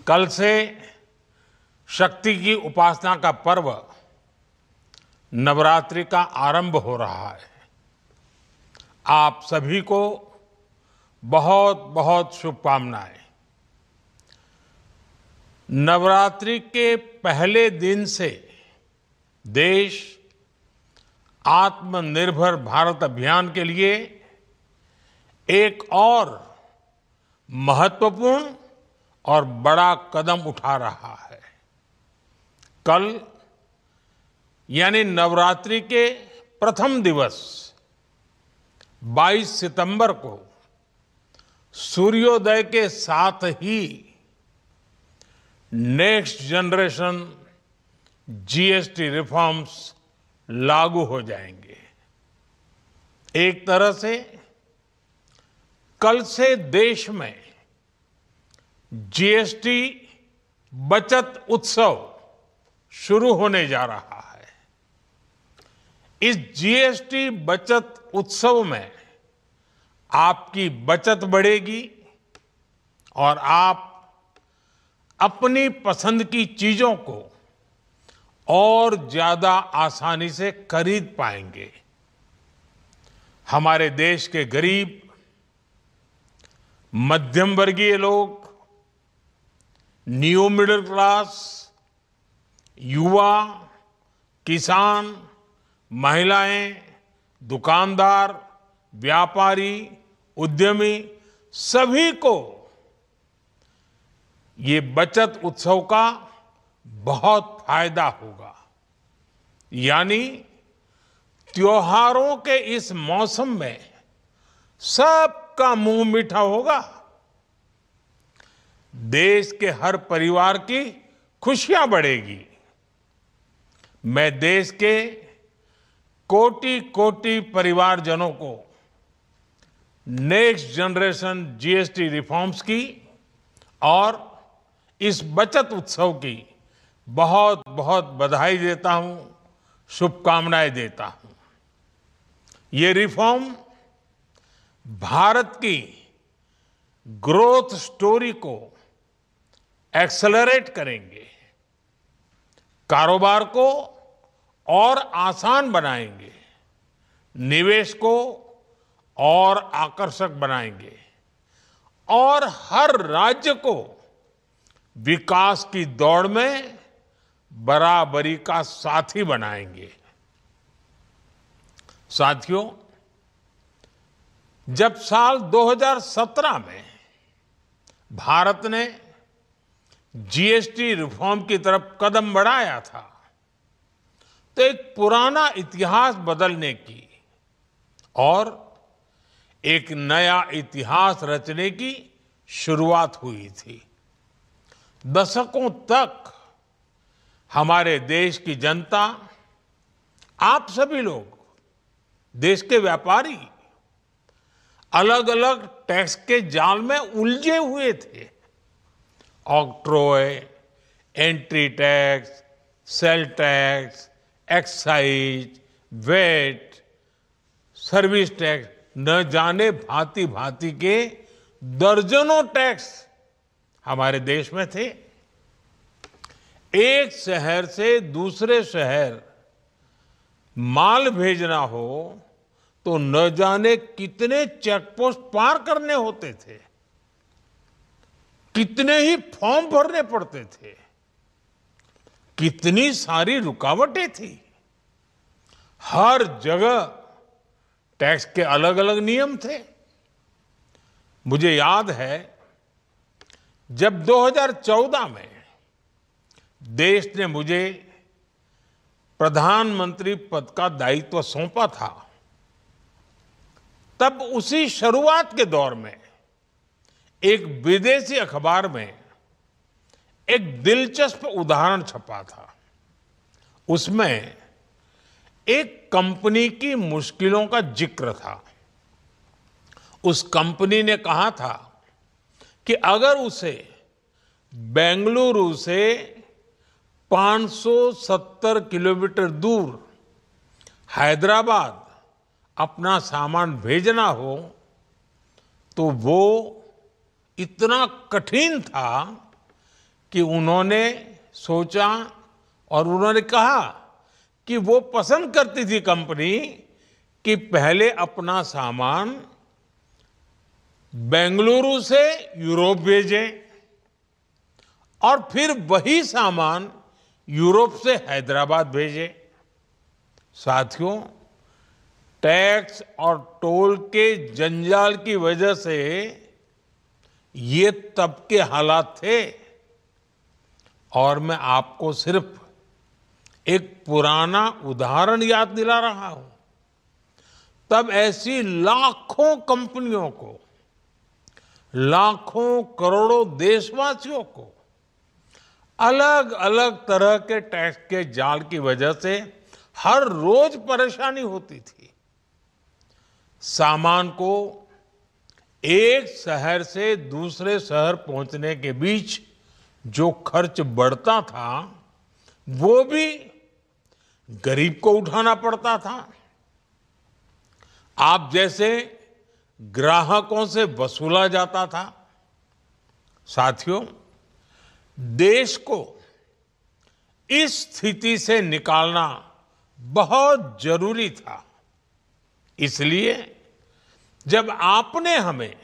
कल से शक्ति की उपासना का पर्व नवरात्रि का आरंभ हो रहा है। आप सभी को बहुत बहुत शुभकामनाएं। नवरात्रि के पहले दिन से देश आत्मनिर्भर भारत अभियान के लिए एक और महत्वपूर्ण और बड़ा कदम उठा रहा है। कल यानी नवरात्रि के प्रथम दिवस 22 सितंबर को सूर्योदय के साथ ही नेक्स्ट जनरेशन जीएसटी रिफॉर्म्स लागू हो जाएंगे। एक तरह से कल से देश में जीएसटी बचत उत्सव शुरू होने जा रहा है। इस जीएसटी बचत उत्सव में आपकी बचत बढ़ेगी और आप अपनी पसंद की चीजों को और ज्यादा आसानी से खरीद पाएंगे। हमारे देश के गरीब, मध्यम वर्गीय लोग, न्यू मिडिल क्लास, युवा, किसान, महिलाएं, दुकानदार, व्यापारी, उद्यमी सभी को ये बचत उत्सव का बहुत फायदा होगा। यानी त्योहारों के इस मौसम में सबका मुंह मीठा होगा। देश के हर परिवार की खुशियां बढ़ेगी। मैं देश के कोटि कोटि परिवारजनों को नेक्स्ट जनरेशन जीएसटी रिफॉर्म्स की और इस बचत उत्सव की बहुत बहुत बधाई देता हूं, शुभकामनाएं देता हूं। ये रिफॉर्म भारत की ग्रोथ स्टोरी को एक्सेलरेट करेंगे, कारोबार को और आसान बनाएंगे, निवेश को और आकर्षक बनाएंगे और हर राज्य को विकास की दौड़ में बराबरी का साथी बनाएंगे। साथियों, जब साल 2017 में भारत ने जीएसटी रिफॉर्म की तरफ कदम बढ़ाया था तो एक पुराना इतिहास बदलने की और एक नया इतिहास रचने की शुरुआत हुई थी। दशकों तक हमारे देश की जनता, आप सभी लोग, देश के व्यापारी अलग अलग टैक्स के जाल में उलझे हुए थे। Octroi, entry tax, sale tax, excise, VAT, service tax, न जाने भांति भांति के दर्जनों टैक्स हमारे देश में थे। एक शहर से दूसरे शहर माल भेजना हो तो न जाने कितने चेकपोस्ट पार करने होते थे, कितने ही फॉर्म भरने पड़ते थे, कितनी सारी रुकावटें थी। हर जगह टैक्स के अलग अलग नियम थे। मुझे याद है जब 2014 में देश ने मुझे प्रधानमंत्री पद का दायित्व सौंपा था, तब उसी शुरुआत के दौर में एक विदेशी अखबार में एक दिलचस्प उदाहरण छपा था। उसमें एक कंपनी की मुश्किलों का जिक्र था। उस कंपनी ने कहा था कि अगर उसे बेंगलुरु से 570 किलोमीटर दूर हैदराबाद अपना सामान भेजना हो तो वो इतना कठिन था कि उन्होंने सोचा और उन्होंने कहा कि वो पसंद करती थी कंपनी कि पहले अपना सामान बेंगलुरु से यूरोप भेजे और फिर वही सामान यूरोप से हैदराबाद भेजे। साथियों, टैक्स और टोल के जंजाल की वजह से ये तब के हालात थे। और मैं आपको सिर्फ एक पुराना उदाहरण याद दिला रहा हूं। तब ऐसी लाखों कंपनियों को, लाखों करोड़ों देशवासियों को अलग अलग तरह के टैक्स के जाल की वजह से हर रोज परेशानी होती थी। सामान को एक शहर से दूसरे शहर पहुंचने के बीच जो खर्च बढ़ता था वो भी गरीब को उठाना पड़ता था। आप जैसे ग्राहकों से वसूला जाता था। साथियों, देश को इस स्थिति से निकालना बहुत जरूरी था। इसलिए जब आपने हमें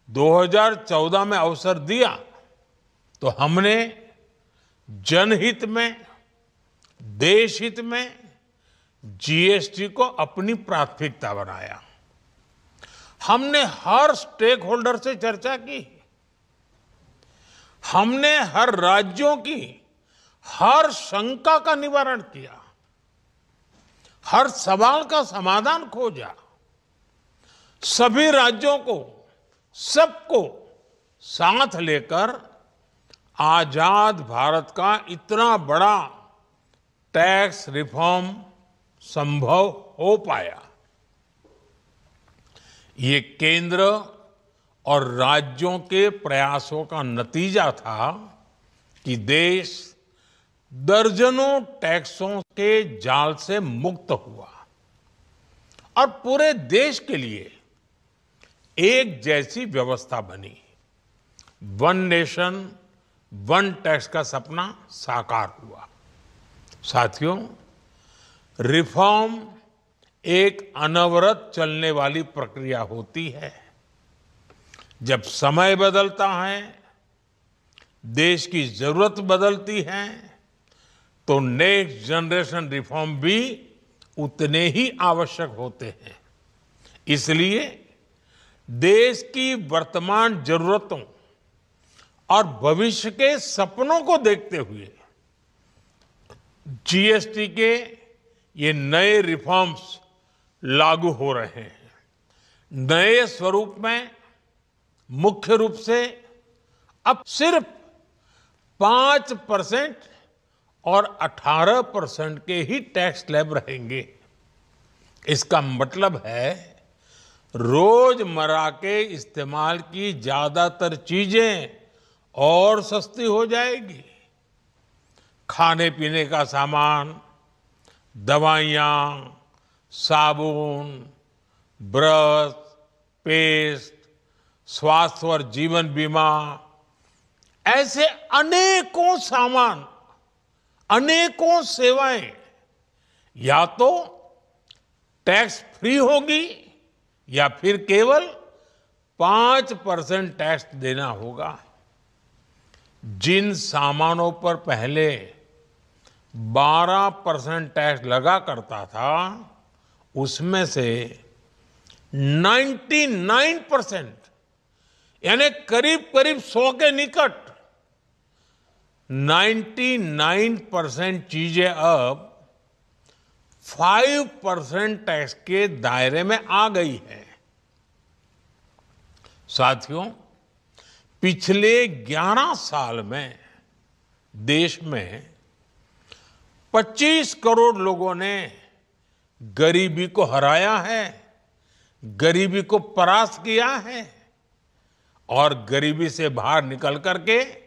2014 में अवसर दिया तो हमने जनहित में, देश हित में जीएसटी को अपनी प्राथमिकता बनाया। हमने हर स्टेक होल्डर से चर्चा की। हमने हर राज्यों की हर शंका का निवारण किया, हर सवाल का समाधान खोजा। सभी राज्यों को, सबको साथ लेकर आजाद भारत का इतना बड़ा टैक्स रिफॉर्म संभव हो पाया। ये केंद्र और राज्यों के प्रयासों का नतीजा था कि देश दर्जनों टैक्सों के जाल से मुक्त हुआ और पूरे देश के लिए एक जैसी व्यवस्था बनी। वन नेशन वन टैक्स का सपना साकार हुआ। साथियों, रिफॉर्म एक अनवरत चलने वाली प्रक्रिया होती है। जब समय बदलता है, देश की जरूरत बदलती है, तो नेक्स्ट जनरेशन रिफॉर्म भी उतने ही आवश्यक होते हैं। इसलिए देश की वर्तमान जरूरतों और भविष्य के सपनों को देखते हुए जीएसटी के ये नए रिफॉर्म्स लागू हो रहे हैं। नए स्वरूप में मुख्य रूप से अब सिर्फ 5% और 18% के ही टैक्स स्लैब रहेंगे। इसका मतलब है रोजमर्रा के इस्तेमाल की ज्यादातर चीजें और सस्ती हो जाएगी। खाने पीने का सामान, दवाइयाँ, साबुन, ब्रश, पेस्ट, स्वास्थ्य और जीवन बीमा, ऐसे अनेकों सामान, अनेकों सेवाएं या तो टैक्स फ्री होगी या फिर केवल 5% टैक्स देना होगा। जिन सामानों पर पहले 12% टैक्स लगा करता था, उसमें से 99% यानी करीब करीब 100 के निकट 99% चीजें अब 5% टैक्स के दायरे में आ गई है। साथियों, पिछले 11 साल में देश में 25 करोड़ लोगों ने गरीबी को हराया है, गरीबी को परास्त किया है और गरीबी से बाहर निकल करके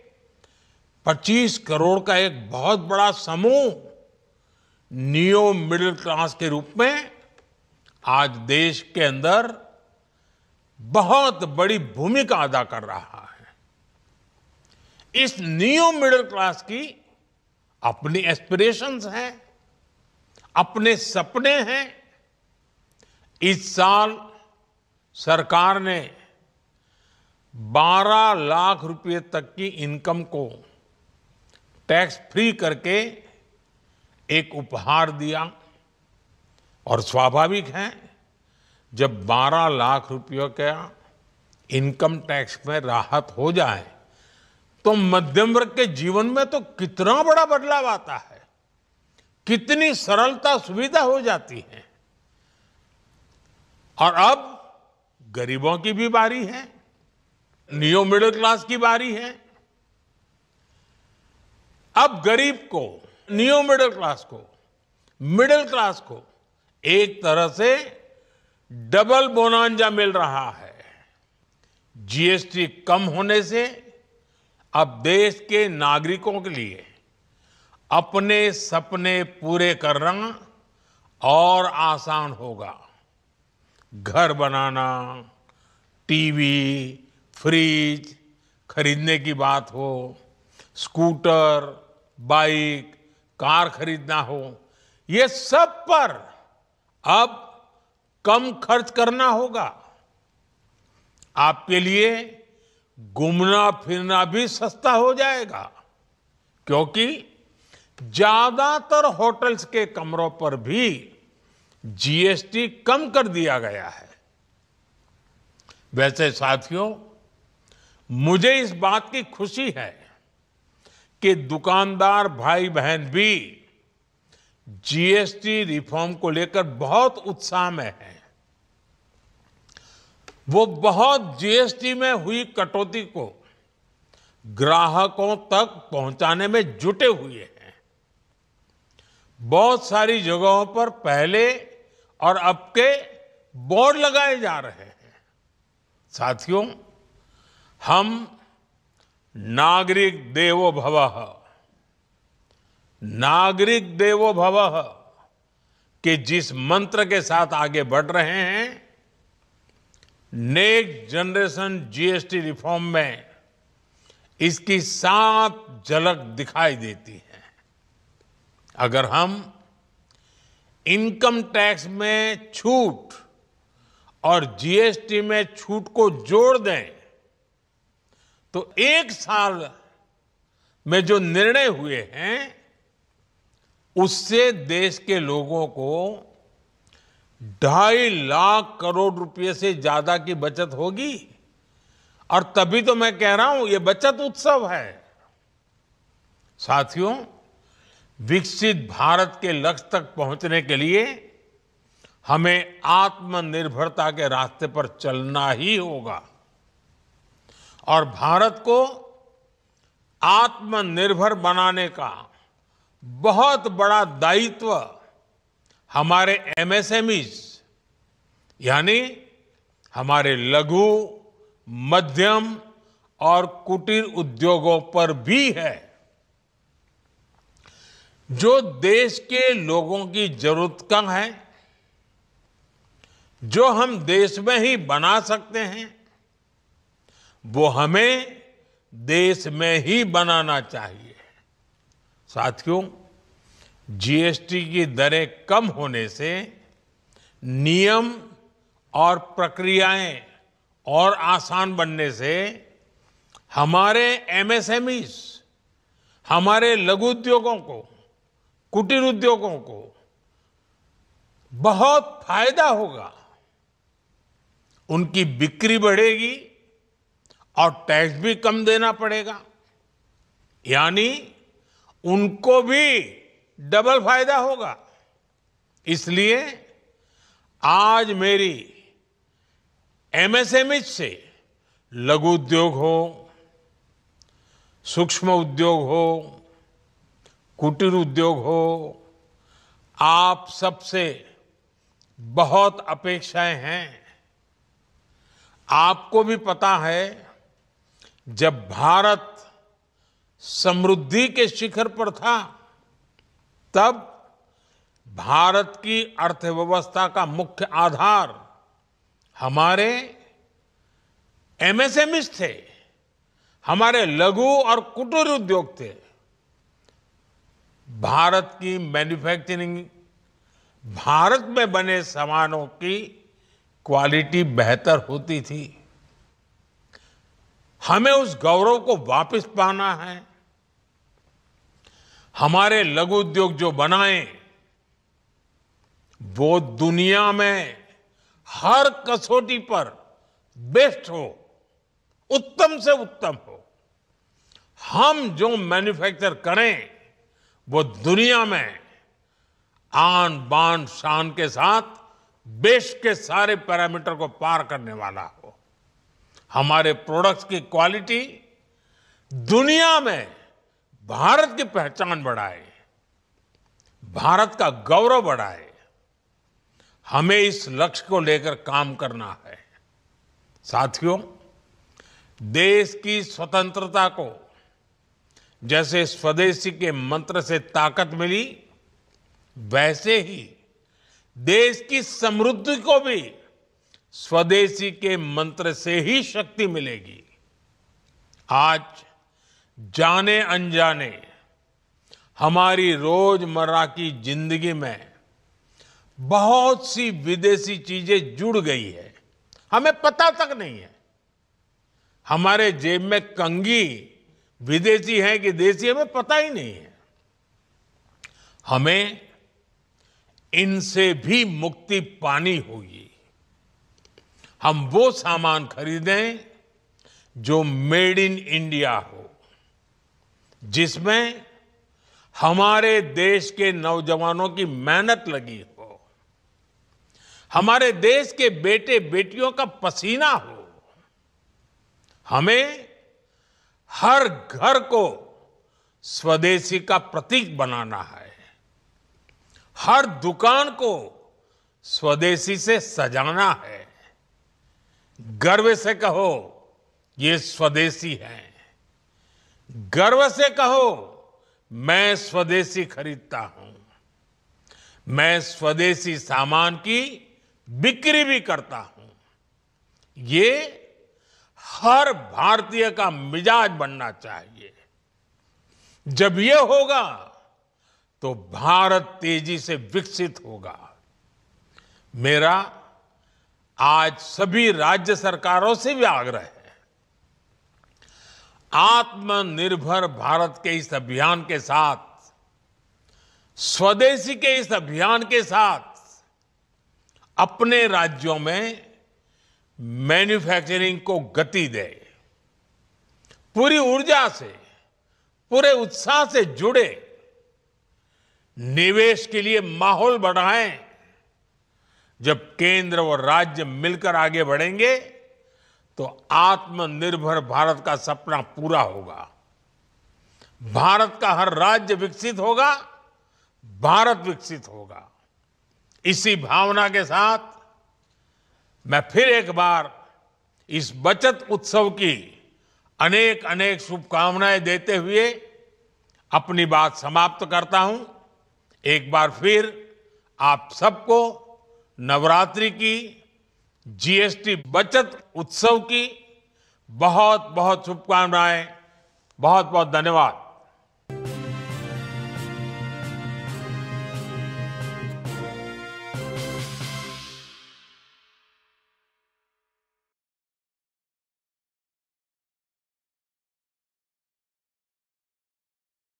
25 करोड़ का एक बहुत बड़ा समूह नियो मिडिल क्लास के रूप में आज देश के अंदर बहुत बड़ी भूमिका अदा कर रहा है। इस न्यू मिडिल क्लास की अपनी एस्पिरेशंस हैं, अपने सपने हैं। इस साल सरकार ने 12 लाख रुपए तक की इनकम को टैक्स फ्री करके एक उपहार दिया। और स्वाभाविक है, जब 12 लाख रुपयों का इनकम टैक्स में राहत हो जाए तो मध्यम वर्ग के जीवन में तो कितना बड़ा बदलाव आता है, कितनी सरलता सुविधा हो जाती है। और अब गरीबों की भी बारी है, न्यू मिडिल क्लास की बारी है। अब गरीब को, न्यू मिडिल क्लास को एक तरह से डबल बोनांजा मिल रहा है। जीएसटी कम होने से अब देश के नागरिकों के लिए अपने सपने पूरे करना और आसान होगा। घर बनाना, टीवी, फ्रिज खरीदने की बात हो, स्कूटर, बाइक, कार खरीदना हो, ये सब पर अब कम खर्च करना होगा। आपके लिए घूमना फिरना भी सस्ता हो जाएगा, क्योंकि ज्यादातर होटल्स के कमरों पर भी जीएसटी कम कर दिया गया है। वैसे साथियों, मुझे इस बात की खुशी है कि दुकानदार भाई बहन भी जीएसटी रिफॉर्म को लेकर बहुत उत्साह में हैं। वो बहुत जीएसटी में हुई कटौती को ग्राहकों तक पहुंचाने में जुटे हुए हैं। बहुत सारी जगहों पर पहले और अब के बोर्ड लगाए जा रहे हैं। साथियों, हम नागरिक देवो भवः के जिस मंत्र के साथ आगे बढ़ रहे हैं, नेक्स्ट जनरेशन जीएसटी रिफॉर्म में इसकी साफ झलक दिखाई देती है। अगर हम इनकम टैक्स में छूट और जीएसटी में छूट को जोड़ दें तो एक साल में जो निर्णय हुए हैं उससे देश के लोगों को 2.5 लाख करोड़ रुपए से ज्यादा की बचत होगी। और तभी तो मैं कह रहा हूं, ये बचत उत्सव है। साथियों, विकसित भारत के लक्ष्य तक पहुंचने के लिए हमें आत्मनिर्भरता के रास्ते पर चलना ही होगा। और भारत को आत्मनिर्भर बनाने का बहुत बड़ा दायित्व हमारे एमएसएमईज यानी हमारे लघु, मध्यम और कुटीर उद्योगों पर भी है, जो देश के लोगों की जरूरत का है, जो हम देश में ही बना सकते हैं, वो हमें देश में ही बनाना चाहिए। साथियों, जीएसटी की दरें कम होने से नियम और प्रक्रियाएं और आसान बनने से हमारे एमएसएमईज, हमारे लघु उद्योगों को, कुटीर उद्योगों को बहुत फायदा होगा। उनकी बिक्री बढ़ेगी और टैक्स भी कम देना पड़ेगा, यानी उनको भी डबल फायदा होगा। इसलिए आज मेरी एमएसएमई से लघु उद्योग हो, सूक्ष्म उद्योग हो, कुटीर उद्योग हो, आप सबसे बहुत अपेक्षाएं हैं। आपको भी पता है, जब भारत समृद्धि के शिखर पर था, तब भारत की अर्थव्यवस्था का मुख्य आधार हमारे एमएसएमईज थे, हमारे लघु और कुटीर उद्योग थे। भारत की मैन्युफैक्चरिंग, भारत में बने सामानों की क्वालिटी बेहतर होती थी। हमें उस गौरव को वापस पाना है। हमारे लघु उद्योग जो बनाए वो दुनिया में हर कसौटी पर बेस्ट हो, उत्तम से उत्तम हो। हम जो मैन्युफैक्चर करें वो दुनिया में आन बान शान के साथ देश के सारे पैरामीटर को पार करने वाला हो। हमारे प्रोडक्ट्स की क्वालिटी दुनिया में भारत की पहचान बढ़ाए, भारत का गौरव बढ़ाए। हमें इस लक्ष्य को लेकर काम करना है। साथियों, देश की स्वतंत्रता को जैसे स्वदेशी के मंत्र से ताकत मिली, वैसे ही देश की समृद्धि को भी स्वदेशी के मंत्र से ही शक्ति मिलेगी। आज जाने अनजाने हमारी रोजमर्रा की जिंदगी में बहुत सी विदेशी चीजें जुड़ गई है, हमें पता तक नहीं है। हमारे जेब में कंघी विदेशी है कि देसी, हमें पता ही नहीं है। हमें इनसे भी मुक्ति पानी होगी। हम वो सामान खरीदें जो मेड इन इंडिया हो, जिसमें हमारे देश के नौजवानों की मेहनत लगी हो, हमारे देश के बेटे बेटियों का पसीना हो। हमें हर घर को स्वदेशी का प्रतीक बनाना है। हर दुकान को स्वदेशी से सजाना है। गर्व से कहो ये स्वदेशी है। गर्व से कहो मैं स्वदेशी खरीदता हूं। मैं स्वदेशी सामान की बिक्री भी करता हूं। ये हर भारतीय का मिजाज बनना चाहिए। जब ये होगा तो भारत तेजी से विकसित होगा। मेरा आज सभी राज्य सरकारों से भी आग्रह है, आत्मनिर्भर भारत के इस अभियान के साथ, स्वदेशी के इस अभियान के साथ अपने राज्यों में मैन्युफैक्चरिंग को गति दे। पूरी ऊर्जा से, पूरे उत्साह से जुड़े, निवेश के लिए माहौल बढ़ाएं। जब केंद्र और राज्य मिलकर आगे बढ़ेंगे तो आत्मनिर्भर भारत का सपना पूरा होगा। भारत का हर राज्य विकसित होगा, भारत विकसित होगा। इसी भावना के साथ मैं फिर एक बार इस बचत उत्सव की अनेक अनेक शुभकामनाएं देते हुए अपनी बात समाप्त करता हूं। एक बार फिर आप सबको नवरात्रि की, जीएसटी बचत उत्सव की बहुत बहुत शुभकामनाएं। बहुत बहुत धन्यवाद।